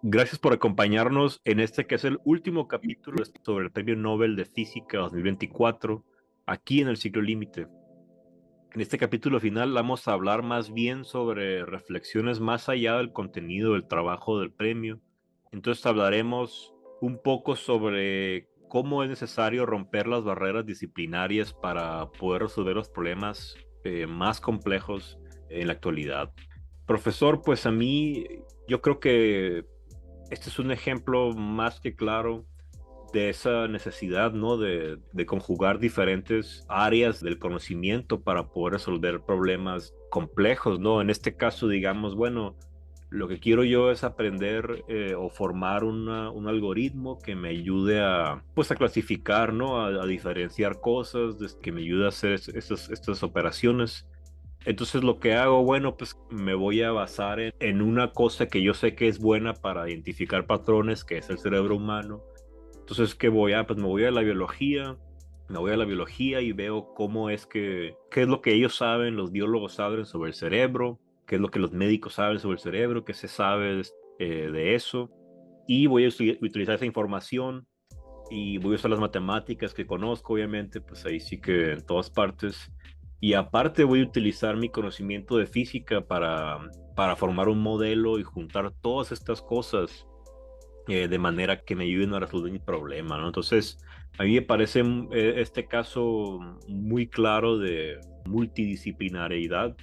Gracias por acompañarnos en este que es el último capítulo sobre el Premio Nobel de Física 2024, aquí en el Ciclo Límite. En este capítulo final vamos a hablar más bien sobre reflexiones más allá del contenido del trabajo del premio. Entonces hablaremos un poco sobre cómo es necesario romper las barreras disciplinarias para poder resolver los problemas más complejos en la actualidad. Profesor, pues a mí yo creo que este es un ejemplo más que claro de esa necesidad, ¿no? De conjugar diferentes áreas del conocimiento para poder resolver problemas complejos, ¿no? En este caso, digamos, bueno, lo que quiero yo es aprender o formar un algoritmo que me ayude a, pues, a clasificar, ¿no? A diferenciar cosas, que me ayude a hacer estas operaciones. Entonces lo que hago, bueno, pues me voy a basar en una cosa que yo sé que es buena para identificar patrones, que es el cerebro humano. Entonces, ¿qué voy a? Pues me voy a la biología y veo cómo es qué es lo que ellos saben, los biólogos saben sobre el cerebro, qué es lo que los médicos saben sobre el cerebro, qué se sabe de eso. Y voy a utilizar esa información y voy a usar las matemáticas que conozco, obviamente, pues ahí sí que en todas partes. Y aparte voy a utilizar mi conocimiento de física para formar un modelo y juntar todas estas cosas de manera que me ayuden a resolver mi problema, ¿no? Entonces, a mí me parece este caso muy claro de multidisciplinariedad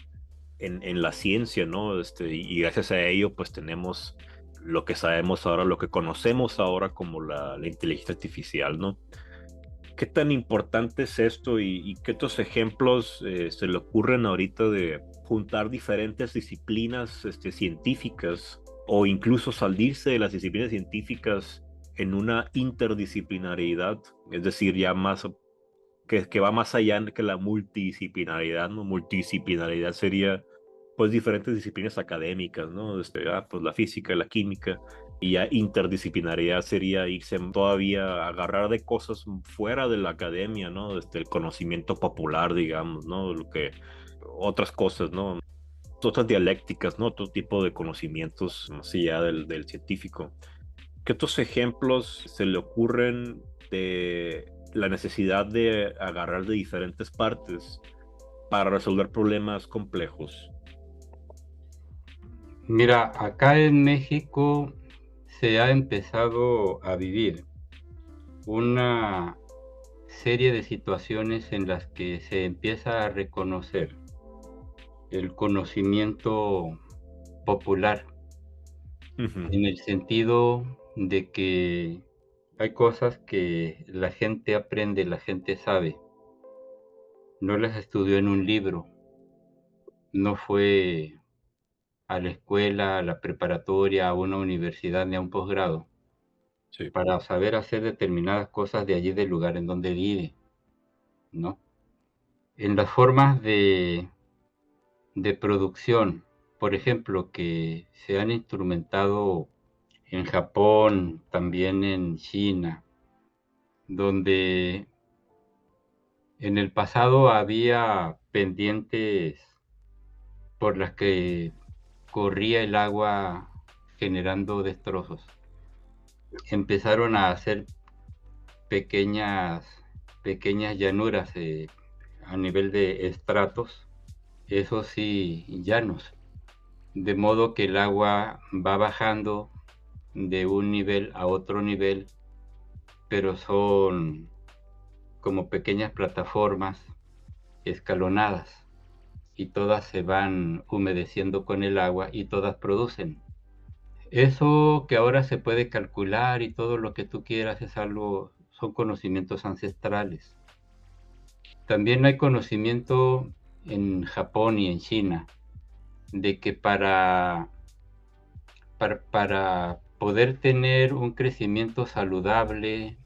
en la ciencia, ¿no? Y gracias a ello, pues tenemos lo que sabemos ahora, lo que conocemos ahora como la inteligencia artificial, ¿no? ¿Qué tan importante es esto y qué otros ejemplos se le ocurren ahorita de juntar diferentes disciplinas científicas o incluso salirse de las disciplinas científicas en una interdisciplinariedad, es decir, ya más que va más allá que la multidisciplinaridad, ¿no? Multidisciplinaridad sería pues diferentes disciplinas académicas, ¿no? Pues la física, la química, y ya interdisciplinaridad sería irse todavía a agarrar de cosas fuera de la academia, ¿no? El conocimiento popular, digamos, ¿no? Otras cosas, ¿no? Otras dialécticas, ¿no? Otro tipo de conocimientos más allá del científico. ¿Qué otros ejemplos se le ocurren de la necesidad de agarrar de diferentes partes para resolver problemas complejos? Mira, acá en México se ha empezado a vivir una serie de situaciones en las que se empieza a reconocer el conocimiento popular, Ujú. en el sentido de que hay cosas que la gente aprende, la gente sabe, no las estudió en un libro, no fue a la escuela, a la preparatoria, a una universidad ni a un posgrado Sí. para saber hacer determinadas cosas de allí del lugar en donde vive, ¿no? En las formas de producción, por ejemplo, que se han instrumentado en Japón, también en China, donde en el pasado había pendientes por las que corría el agua generando destrozos. Empezaron a hacer pequeñas pequeñas llanuras, a nivel de estratos, eso sí, llanos, de modo que el agua va bajando de un nivel a otro nivel, pero son como pequeñas plataformas escalonadas, y todas se van humedeciendo con el agua y todas producen. Eso que ahora se puede calcular y todo lo que tú quieras es algo son conocimientos ancestrales. También hay conocimiento en Japón y en China de que para poder tener un crecimiento saludable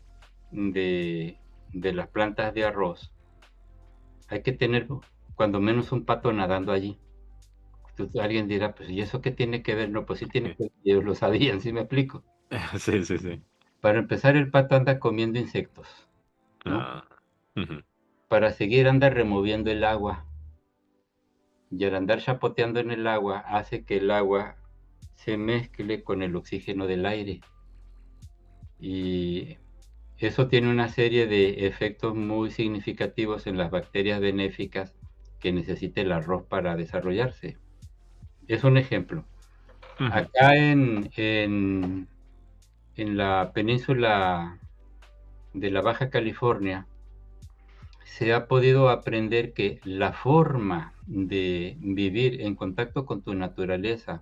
de las plantas de arroz, hay que tener cuando menos un pato nadando allí. Entonces, alguien dirá: "Pues, ¿y eso qué tiene que ver?". No, pues sí tiene que ver, ellos lo sabían, ¿sí me explico? Sí, sí, sí. Para empezar, el pato anda comiendo insectos, ¿no? Ah, ujú. Para seguir, anda removiendo el agua, y al andar chapoteando en el agua, hace que el agua se mezcle con el oxígeno del aire. Y eso tiene una serie de efectos muy significativos en las bacterias benéficas que necesita el arroz para desarrollarse. Es un ejemplo. Ujú, Acá en la península de la Baja California, se ha podido aprender que la forma de vivir en contacto con tu naturaleza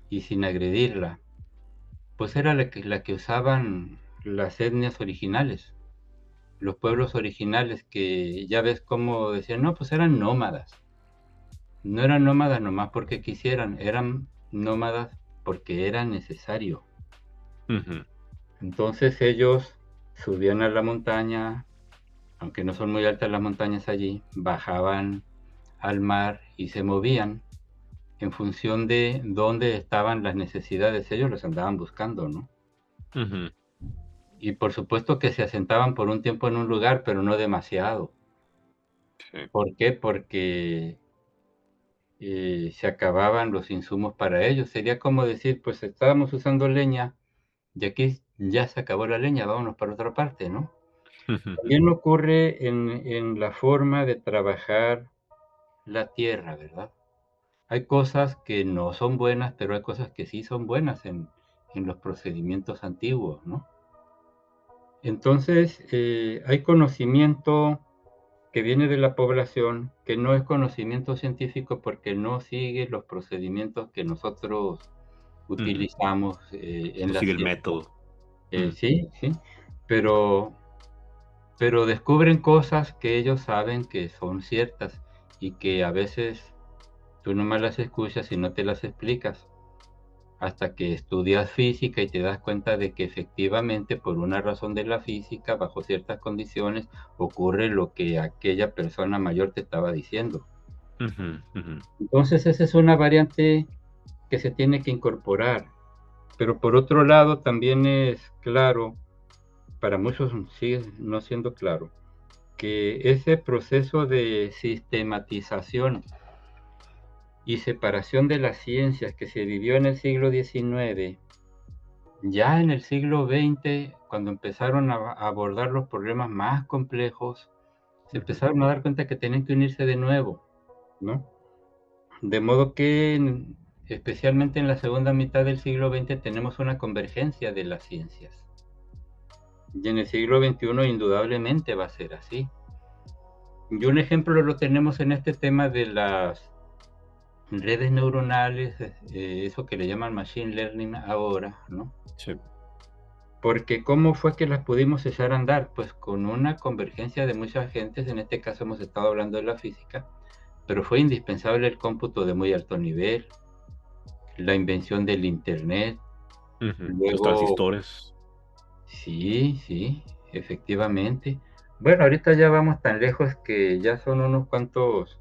y sin agredirla, pues era la que usaban las etnias originales, los pueblos originales, que ya ves cómo decían, no, pues eran nómadas. No eran nómadas nomás porque quisieran, eran nómadas porque era necesario. ujú, Entonces ellos subían a la montaña, aunque no son muy altas las montañas allí, bajaban al mar y se movían en función de dónde estaban las necesidades. Ellos los andaban buscando, ¿no? ujú. Y por supuesto que se asentaban por un tiempo en un lugar, pero no demasiado. Sí. ¿Por qué? Porque se acababan los insumos para ellos. Sería como decir, pues estábamos usando leña y aquí ya se acabó la leña, vámonos para otra parte, ¿no? También ocurre en la forma de trabajar la tierra, ¿verdad? Hay cosas que no son buenas, pero hay cosas que sí son buenas en los procedimientos antiguos, ¿no? Entonces, hay conocimiento que viene de la población, que no es conocimiento científico porque no sigue los procedimientos que nosotros Ujú. utilizamos en No la sigue el ciencia. método. Ujú, Sí, sí, pero, pero descubren cosas que ellos saben que son ciertas y que a veces tú nomás las escuchas y no te las explicas hasta que estudias física y te das cuenta de que efectivamente por una razón de la física, bajo ciertas condiciones, ocurre lo que aquella persona mayor te estaba diciendo. ujú, ujú. Entonces esa es una variante que se tiene que incorporar. Pero por otro lado también es claro, para muchos sigue no siendo claro, que ese proceso de sistematización y separación de las ciencias que se vivió en el siglo XIX, ya en el siglo XX, cuando empezaron a abordar los problemas más complejos, se Ujú, empezaron a dar cuenta que tenían que unirse de nuevo, ¿no? De modo que, especialmente en la segunda mitad del siglo XX, tenemos una convergencia de las ciencias. Y en el siglo XXI indudablemente va a ser así. Y un ejemplo lo tenemos en este tema de las redes neuronales, eso que le llaman machine learning ahora, ¿no? sí. Porque ¿cómo fue que las pudimos echar a andar? Pues con una convergencia de muchas gentes, en este caso hemos estado hablando de la física, pero fue indispensable el cómputo de muy alto nivel, la invención del Internet, Ujú. Los luego, transistores. sí, sí, efectivamente. Bueno, ahorita ya vamos tan lejos que ya son unos cuantos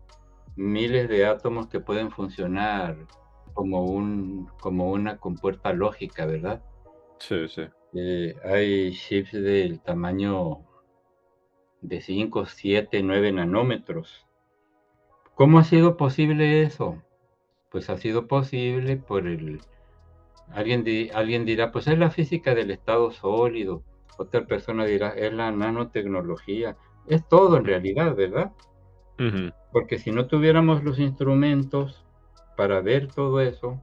miles de átomos que pueden funcionar como una compuerta lógica, ¿verdad? Sí, sí. Hay chips del tamaño de 5, 7, 9 nanómetros. ¿Cómo ha sido posible eso? Pues ha sido posible por el... alguien dirá, pues es la física del estado sólido. Otra persona dirá, es la nanotecnología. Es todo en realidad, ¿verdad? Ujú, Porque si no tuviéramos los instrumentos para ver todo eso,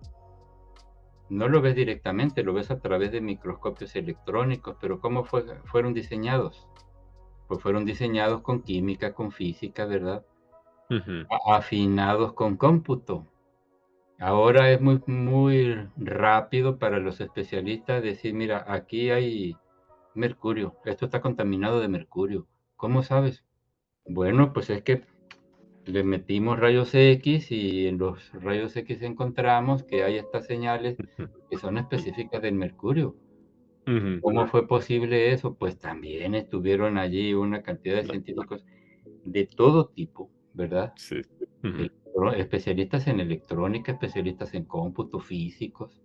no lo ves directamente, lo ves a través de microscopios electrónicos, pero ¿cómo fueron diseñados? Pues fueron diseñados con química, con física, ¿verdad? ujú. Afinados con cómputo. Ahora es muy, muy rápido para los especialistas decir, mira, aquí hay mercurio, esto está contaminado de mercurio. ¿Cómo sabes? Bueno, pues es que le metimos rayos X y en los rayos X encontramos que hay estas señales que son específicas del mercurio. Ujú. ¿Cómo fue posible eso? Pues también estuvieron allí una cantidad de La- científicos de todo tipo, ¿verdad? Sí. Ujú. Especialistas en electrónica, especialistas en cómputo, físicos,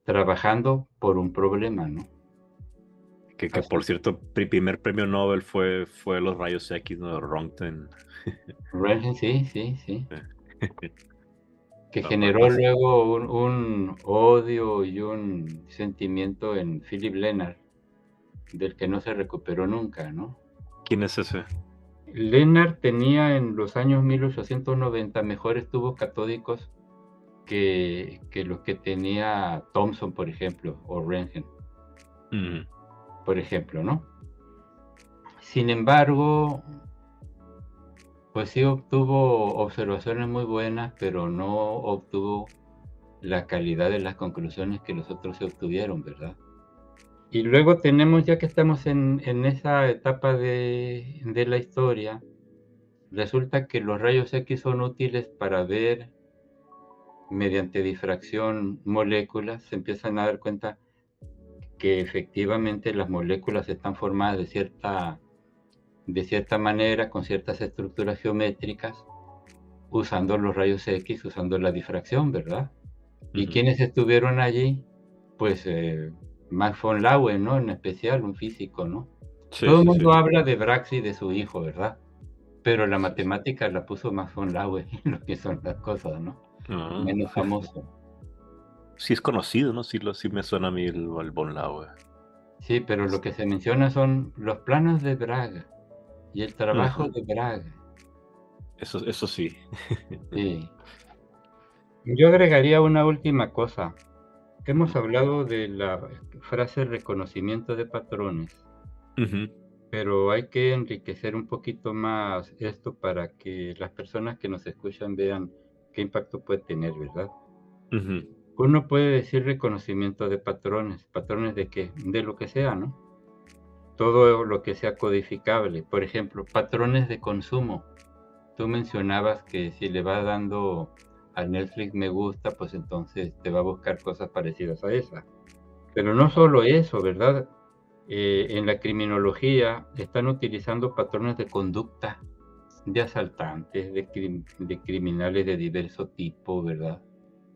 trabajando por un problema, ¿no? Que Así, por cierto, primer premio Nobel fue los rayos X, ¿no? Röntgen. sí, sí, sí. que Ah, generó luego un odio y un sentimiento en Philip Lennart, del que no se recuperó nunca, ¿no? ¿Quién es ese? Lennart tenía en los años 1890 mejores tubos catódicos que los que tenía Thomson, por ejemplo, o Röntgen, Mm, por ejemplo, ¿no? Sin embargo, pues sí obtuvo observaciones muy buenas, pero no obtuvo la calidad de las conclusiones que los otros se obtuvieron, ¿verdad? Y luego tenemos, ya que estamos en esa etapa de la historia, resulta que los rayos X son útiles para ver mediante difracción moléculas. Se empiezan a dar cuenta que efectivamente las moléculas están formadas de cierta manera, con ciertas estructuras geométricas, usando los rayos X, usando la difracción, ¿verdad? ¿Y ujú. quiénes estuvieron allí? Pues Max von Laue, ¿no? En especial, un físico, ¿no? Sí, Todo el sí, sí. mundo habla de Bragg y de su hijo, ¿verdad? Pero la matemática la puso Max von Laue, lo que son las cosas, ¿no? Ah, Menos famoso. sí es conocido, ¿no? Sí me suena a mí el Von Laue. Sí, pero lo que se menciona son los planos de Bragg y el trabajo Ajá. de Bragg. Eso sí. Sí. Yo agregaría una última cosa. Hemos hablado de la frase reconocimiento de patrones, Ujú, pero hay que enriquecer un poquito más esto para que las personas que nos escuchan vean qué impacto puede tener, ¿verdad? ujú. Uno puede decir reconocimiento de patrones. ¿Patrones de qué? De lo que sea, ¿no? Todo lo que sea codificable. Por ejemplo, patrones de consumo. Tú mencionabas que si le vas dando a Netflix me gusta, pues entonces te va a buscar cosas parecidas a esa. Pero no solo eso, ¿verdad? En la criminología están utilizando patrones de conducta de asaltantes, de criminales de diverso tipo, ¿verdad?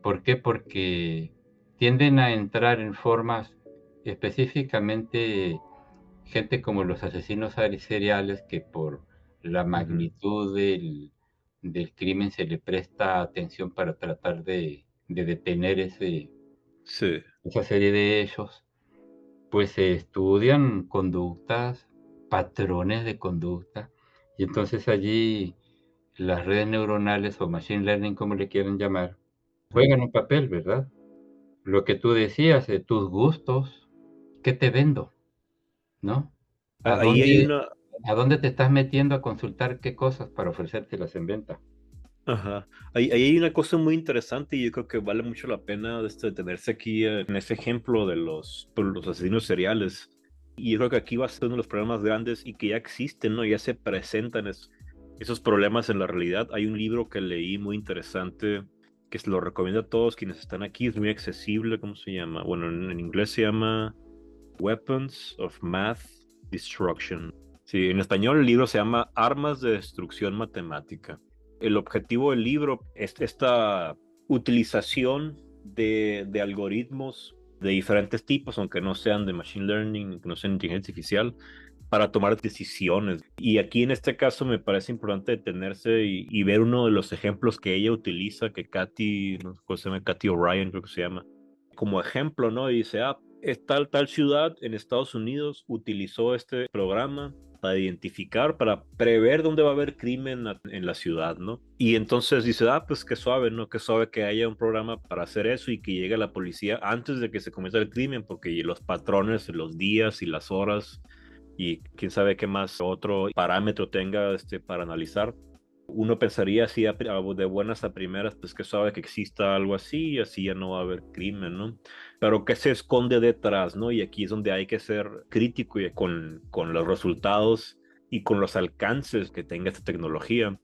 ¿Por qué? Porque tienden a entrar en formas específicamente gente como los asesinos seriales que por la Ujú. magnitud del crimen se le presta atención para tratar de detener Sí. esa serie de hechos, pues se estudian conductas, patrones de conducta, y entonces allí las redes neuronales o machine learning, como le quieran llamar, Ujú. juegan un papel, ¿verdad? Lo que tú decías, tus gustos, ¿qué te vendo? ¿No? ¿A Ahí hay dónde una, ¿A dónde te estás metiendo a consultar qué cosas para ofrecértelas en venta? ajá. Ahí hay una cosa muy interesante y yo creo que vale mucho la pena detenerse aquí en ese ejemplo de los asesinos seriales. Y yo creo que aquí va a ser uno de los problemas grandes y que ya existen, ¿no? Ya se presentan esos problemas en la realidad. Hay un libro que leí muy interesante que se lo recomiendo a todos quienes están aquí. Es muy accesible. ¿Cómo se llama? Bueno, en inglés se llama Weapons of Math Destruction. Sí, en español el libro se llama Armas de Destrucción Matemática. El objetivo del libro es esta utilización de algoritmos de diferentes tipos, aunque no sean de machine learning, que no sean inteligencia artificial, para tomar decisiones. Y aquí en este caso me parece importante detenerse y ver uno de los ejemplos que ella utiliza, que Katy, no sé cómo se llama, Katy O'Brien creo que se llama, como ejemplo, ¿no? Y dice, es tal ciudad en Estados Unidos utilizó este programa para identificar, para prever dónde va a haber crimen en la ciudad, ¿no? Y entonces dice, pues qué suave, ¿no? Qué suave que haya un programa para hacer eso y que llegue la policía antes de que se comience el crimen, porque los patrones, los días y las horas y quién sabe qué más otro parámetro tenga para analizar. Uno pensaría así de buenas a primeras, pues que sabe que exista algo así y así ya no va a haber crimen, ¿no? Pero ¿qué se esconde detrás, no? Y aquí es donde hay que ser crítico con los resultados y con los alcances que tenga esta tecnología.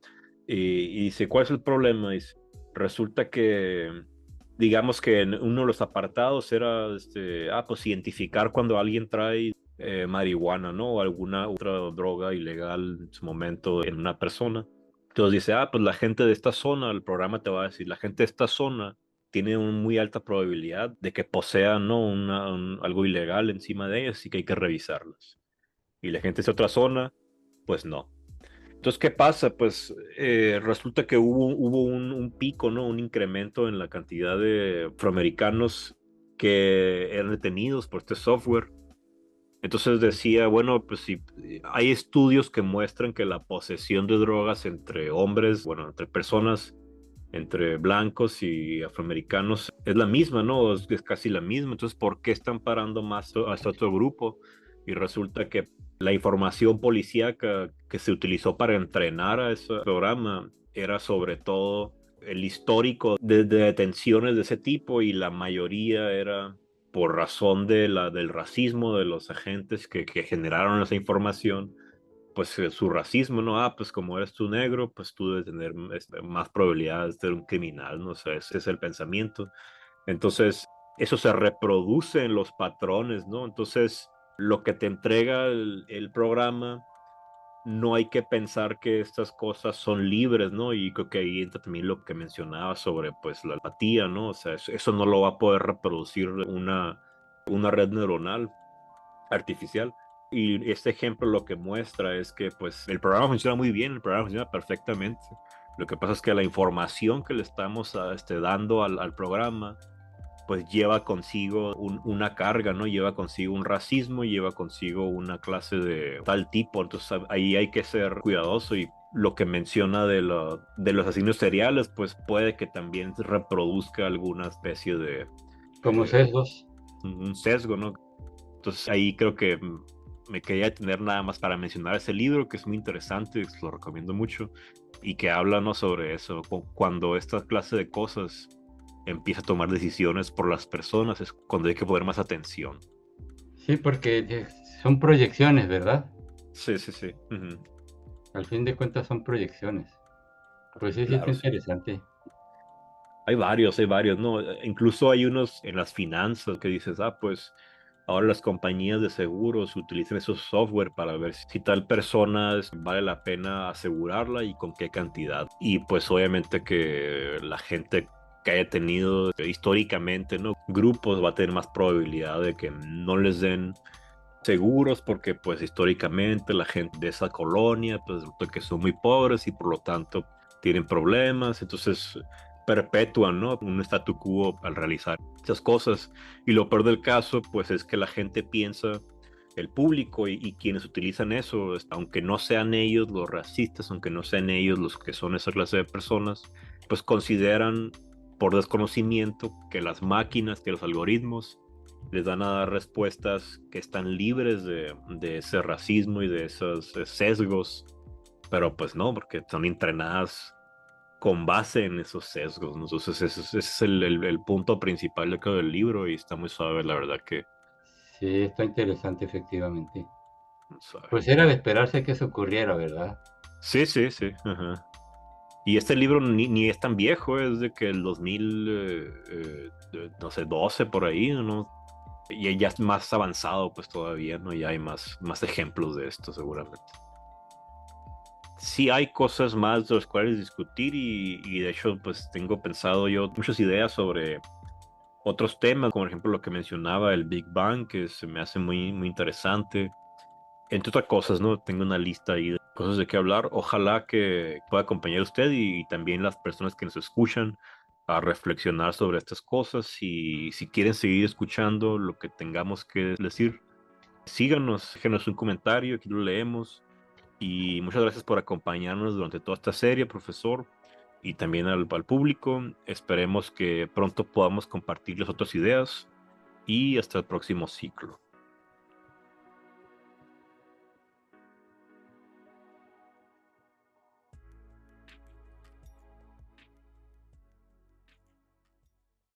Y dice, ¿cuál es el problema? Dice, resulta que, digamos que en uno de los apartados era, pues identificar cuando alguien trae marihuana, ¿no? O alguna otra droga ilegal en su momento en una persona. Entonces dice, pues la gente de esta zona, el programa te va a decir, la gente de esta zona tiene una muy alta probabilidad de que posean, ¿no? Algo ilegal encima de ellas y que hay que revisarlas. Y la gente de esa otra zona, pues no. Entonces, ¿qué pasa? Pues resulta que hubo un pico, ¿no? Un incremento en la cantidad de afroamericanos que eran detenidos por este software. Entonces decía, bueno, pues si hay estudios que muestran que la posesión de drogas entre hombres, bueno, entre personas, entre blancos y afroamericanos, es la misma, ¿no? Es casi la misma. Entonces, ¿por qué están parando más a este otro grupo? Y resulta que la información policíaca que se utilizó para entrenar a ese programa era sobre todo el histórico de detenciones de ese tipo, y la mayoría era por razón del racismo de los agentes que generaron esa información, pues su racismo, ¿no? Ah, pues como eres tú negro, pues tú debes tener más probabilidades de ser un criminal, ¿no? O sea, ese es el pensamiento. Entonces, eso se reproduce en los patrones, ¿no? Entonces, lo que te entrega el programa, no hay que pensar que estas cosas son libres, ¿no? Y creo que ahí entra también lo que mencionaba sobre, pues, la empatía, ¿no? O sea, eso no lo va a poder reproducir una red neuronal artificial. Y este ejemplo lo que muestra es que, pues, el programa funciona muy bien, el programa funciona perfectamente. Lo que pasa es que la información que le estamos dando al programa, pues lleva consigo una carga, ¿no? Lleva consigo un racismo, lleva consigo una clase de tal tipo. Entonces ahí hay que ser cuidadoso, y lo que menciona de los asesinos seriales, pues puede que también reproduzca alguna especie de Como eh, sesgos. un sesgo, ¿no? Entonces ahí creo que me quería detener nada más para mencionar ese libro, que es muy interesante, lo recomiendo mucho, y que habla, ¿no?, sobre eso, cuando esta clase de cosas empieza a tomar decisiones por las personas, es cuando hay que poner más atención. Sí, porque son proyecciones, ¿verdad? Sí, sí, sí. Ujú. Al fin de cuentas son proyecciones. Pues sí, sí está Claro, sí. interesante. Hay varios, ¿no? Incluso hay unos en las finanzas que dices, ah, pues ahora las compañías de seguros utilizan esos software para ver si tal persona vale la pena asegurarla y con qué cantidad. Y pues obviamente que la gente que haya tenido históricamente, ¿no?, grupos, va a tener más probabilidad de que no les den seguros, porque pues históricamente la gente de esa colonia pues resulta que son muy pobres y por lo tanto tienen problemas. Entonces perpetúan, ¿no?, un statu quo al realizar esas cosas. Y lo peor del caso pues es que la gente piensa, el público y quienes utilizan eso, aunque no sean ellos los racistas, aunque no sean ellos los que son esa clase de personas, pues consideran por desconocimiento que las máquinas, que los algoritmos les dan a dar respuestas que están libres de ese racismo y de esos sesgos, pero pues no, porque son entrenadas con base en esos sesgos, ¿no? Entonces ese es el punto principal de cada libro, y está muy suave, la verdad que Sí, está interesante, efectivamente. muy suave. Pues era de esperarse que eso ocurriera, ¿verdad? Sí, sí, sí. Ajá. Y este libro ni es tan viejo, es de que el 2000, no sé, 12 por ahí, ¿no? Y ya es más avanzado, pues todavía, ¿no? Ya hay más ejemplos de esto, seguramente. Sí hay cosas más de las cuales discutir, y de hecho, pues tengo pensado yo muchas ideas sobre otros temas, como por ejemplo lo que mencionaba el Big Bang, que se me hace muy interesante. Entre otras cosas, ¿no? Tengo una lista ahí de cosas de qué hablar. Ojalá que pueda acompañar a usted y también las personas que nos escuchan a reflexionar sobre estas cosas. Y si quieren seguir escuchando lo que tengamos que decir, síganos, déjenos un comentario, aquí lo leemos. Y muchas gracias por acompañarnos durante toda esta serie, profesor, y también al público. Esperemos que pronto podamos compartirles otras ideas, y hasta el próximo ciclo.